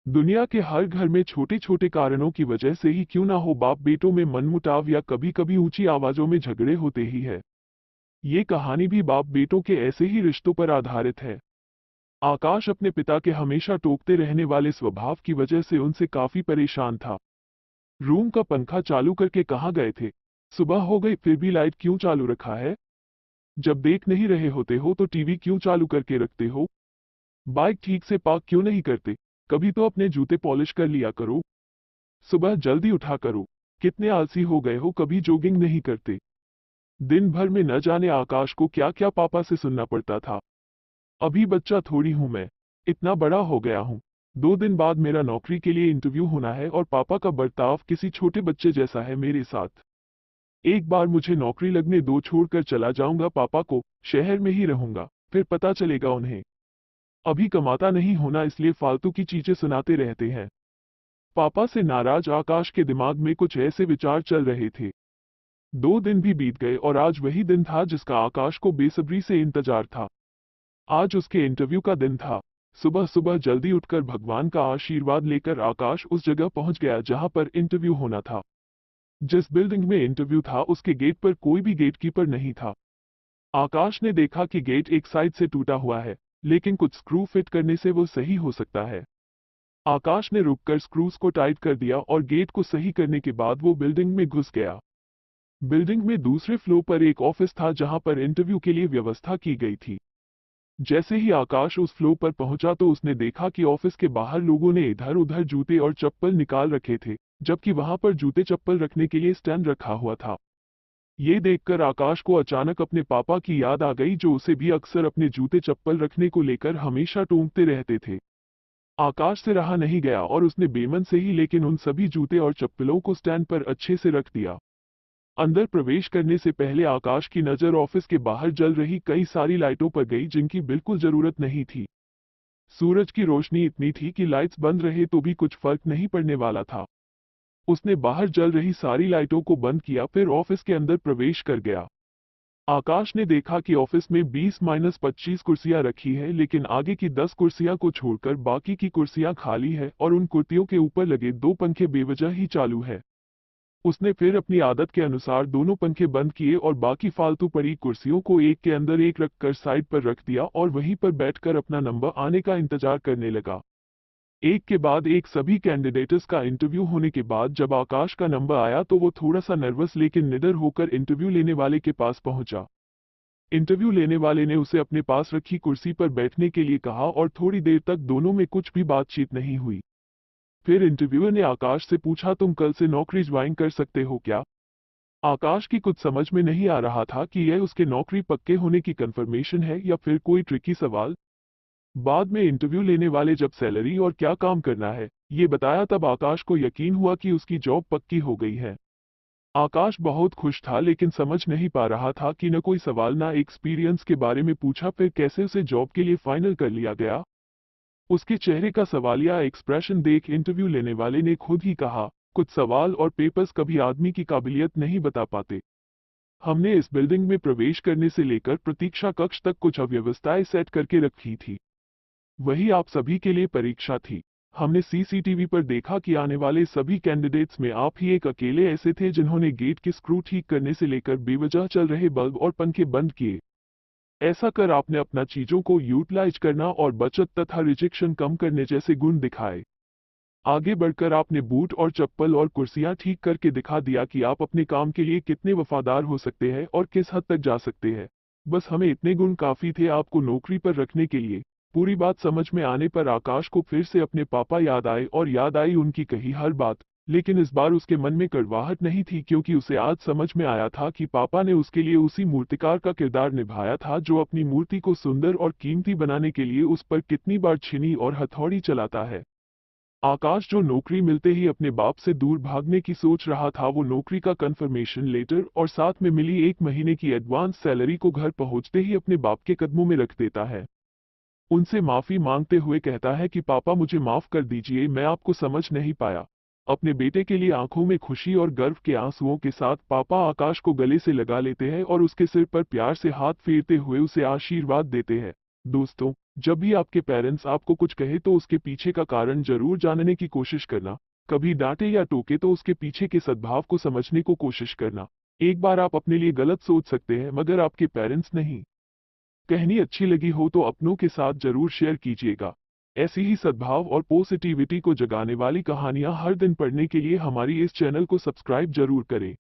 दुनिया के हर घर में छोटे छोटे कारणों की वजह से ही क्यों ना हो बाप बेटों में मनमुटाव या कभी कभी ऊंची आवाजों में झगड़े होते ही है। ये कहानी भी बाप बेटों के ऐसे ही रिश्तों पर आधारित है। आकाश अपने पिता के हमेशा टोकते रहने वाले स्वभाव की वजह से उनसे काफी परेशान था। रूम का पंखा चालू करके कहाँ गए थे? सुबह हो गई फिर भी लाइट क्यों चालू रखा है? जब देख नहीं रहे होते हो तो टीवी क्यों चालू करके रखते हो? बाइक ठीक से पार्क क्यों नहीं करते? कभी तो अपने जूते पॉलिश कर लिया करो। सुबह जल्दी उठा करो। कितने आलसी हो गए हो, कभी जॉगिंग नहीं करते। दिन भर में न जाने आकाश को क्या क्या पापा से सुनना पड़ता था। अभी बच्चा थोड़ी हूं मैं, इतना बड़ा हो गया हूं। 2 दिन बाद मेरा नौकरी के लिए इंटरव्यू होना है और पापा का बर्ताव किसी छोटे बच्चे जैसा है मेरे साथ। एक बार मुझे नौकरी लगने दो, छोड़कर चला जाऊंगा पापा को, शहर में ही रहूंगा, फिर पता चलेगा उन्हें। अभी कमाता नहीं होना इसलिए फालतू की चीजें सुनाते रहते हैं। पापा से नाराज आकाश के दिमाग में कुछ ऐसे विचार चल रहे थे। 2 दिन भी बीत गए और आज वही दिन था जिसका आकाश को बेसब्री से इंतजार था। आज उसके इंटरव्यू का दिन था। सुबह सुबह जल्दी उठकर भगवान का आशीर्वाद लेकर आकाश उस जगह पहुंच गया जहां पर इंटरव्यू होना था। जिस बिल्डिंग में इंटरव्यू था उसके गेट पर कोई भी गेटकीपर नहीं था। आकाश ने देखा कि गेट एक साइड से टूटा हुआ है, लेकिन कुछ स्क्रू फिट करने से वो सही हो सकता है। आकाश ने रुककर स्क्रूज को टाइट कर दिया और गेट को सही करने के बाद वो बिल्डिंग में घुस गया। बिल्डिंग में दूसरे फ्लोर पर एक ऑफिस था जहां पर इंटरव्यू के लिए व्यवस्था की गई थी। जैसे ही आकाश उस फ्लोर पर पहुंचा तो उसने देखा कि ऑफिस के बाहर लोगों ने इधर उधर जूते और चप्पल निकाल रखे थे, जबकि वहां पर जूते चप्पल रखने के लिए स्टैंड रखा हुआ था। ये देखकर आकाश को अचानक अपने पापा की याद आ गई, जो उसे भी अक्सर अपने जूते चप्पल रखने को लेकर हमेशा टोकते रहते थे। आकाश से रहा नहीं गया और उसने बेमन से ही लेकिन उन सभी जूते और चप्पलों को स्टैंड पर अच्छे से रख दिया। अंदर प्रवेश करने से पहले आकाश की नजर ऑफिस के बाहर जल रही कई सारी लाइटों पर गई जिनकी बिल्कुल जरूरत नहीं थी। सूरज की रोशनी इतनी थी कि लाइट्स बंद रहे तो भी कुछ फर्क नहीं पड़ने वाला था। उसने बाहर जल रही सारी लाइटों को बंद किया, फिर ऑफिस के अंदर प्रवेश कर गया। आकाश ने देखा कि ऑफिस में 20-25 कुर्सियां रखी है, लेकिन आगे की 10 कुर्सियां को छोड़कर बाकी की कुर्सियां खाली है और उन कुर्सियों के ऊपर लगे 2 पंखे बेवजह ही चालू है। उसने फिर अपनी आदत के अनुसार दोनों पंखे बंद किए और बाकी फालतू पड़ी कुर्सियों को एक के अंदर एक रखकर साइड पर रख दिया और वहीं पर बैठकर अपना नंबर आने का इंतजार करने लगा। एक के बाद एक सभी कैंडिडेट्स का इंटरव्यू होने के बाद जब आकाश का नंबर आया तो वो थोड़ा सा नर्वस लेकिन निडर होकर इंटरव्यू लेने वाले के पास पहुंचा। इंटरव्यू लेने वाले ने उसे अपने पास रखी कुर्सी पर बैठने के लिए कहा और थोड़ी देर तक दोनों में कुछ भी बातचीत नहीं हुई। फिर इंटरव्यूअर ने आकाश से पूछा, तुम कल से नौकरी ज्वाइन कर सकते हो क्या? आकाश की कुछ समझ में नहीं आ रहा था कि यह उसके नौकरी पक्के होने की कंफर्मेशन है या फिर कोई ट्रिकी सवाल। बाद में इंटरव्यू लेने वाले जब सैलरी और क्या काम करना है ये बताया तब आकाश को यकीन हुआ कि उसकी जॉब पक्की हो गई है। आकाश बहुत खुश था लेकिन समझ नहीं पा रहा था कि न कोई सवाल ना एक्सपीरियंस के बारे में पूछा, फिर कैसे उसे जॉब के लिए फाइनल कर लिया गया। उसके चेहरे का सवालिया एक्सप्रेशन देख इंटरव्यू लेने वाले ने खुद ही कहा, कुछ सवाल और पेपर्स कभी आदमी की काबिलियत नहीं बता पाते। हमने इस बिल्डिंग में प्रवेश करने से लेकर प्रतीक्षा कक्ष तक कुछ अव्यवस्थाएं सेट करके रखी थी। वही आप सभी के लिए परीक्षा थी। हमने सीसीटीवी पर देखा कि आने वाले सभी कैंडिडेट्स में आप ही एक अकेले ऐसे थे जिन्होंने गेट के स्क्रू ठीक करने से लेकर बेवजह चल रहे बल्ब और पंखे बंद किए। ऐसा कर आपने अपना चीजों को यूटिलाइज करना और बचत तथा रिजेक्शन कम करने जैसे गुण दिखाए। आगे बढ़कर आपने बूट और चप्पल और कुर्सियां ठीक करके दिखा दिया कि आप अपने काम के लिए कितने वफादार हो सकते हैं और किस हद तक जा सकते हैं। बस हमें इतने गुण काफी थे आपको नौकरी पर रखने के लिए। पूरी बात समझ में आने पर आकाश को फिर से अपने पापा याद आए और याद आई उनकी कही हर बात। लेकिन इस बार उसके मन में कड़वाहट नहीं थी, क्योंकि उसे आज समझ में आया था कि पापा ने उसके लिए उसी मूर्तिकार का किरदार निभाया था जो अपनी मूर्ति को सुंदर और कीमती बनाने के लिए उस पर कितनी बार छीनी और हथौड़ी चलाता है। आकाश जो नौकरी मिलते ही अपने बाप से दूर भागने की सोच रहा था, वो नौकरी का कंफर्मेशन लेटर और साथ में मिली 1 महीने की एडवांस सैलरी को घर पहुंचते ही अपने बाप के कदमों में रख देता है। उनसे माफी मांगते हुए कहता है कि पापा मुझे माफ कर दीजिए, मैं आपको समझ नहीं पाया। अपने बेटे के लिए आंखों में खुशी और गर्व के आंसुओं के साथ पापा आकाश को गले से लगा लेते हैं और उसके सिर पर प्यार से हाथ फेरते हुए उसे आशीर्वाद देते हैं। दोस्तों, जब भी आपके पेरेंट्स आपको कुछ कहे तो उसके पीछे का कारण जरूर जानने की कोशिश करना। कभी डांटे या टोके तो उसके पीछे के सद्भाव को समझने को कोशिश करना। एक बार आप अपने लिए गलत सोच सकते हैं मगर आपके पेरेंट्स नहीं। कहानी अच्छी लगी हो तो अपनों के साथ जरूर शेयर कीजिएगा। ऐसी ही सद्भाव और पॉजिटिविटी को जगाने वाली कहानियां हर दिन पढ़ने के लिए हमारी इस चैनल को सब्सक्राइब जरूर करें।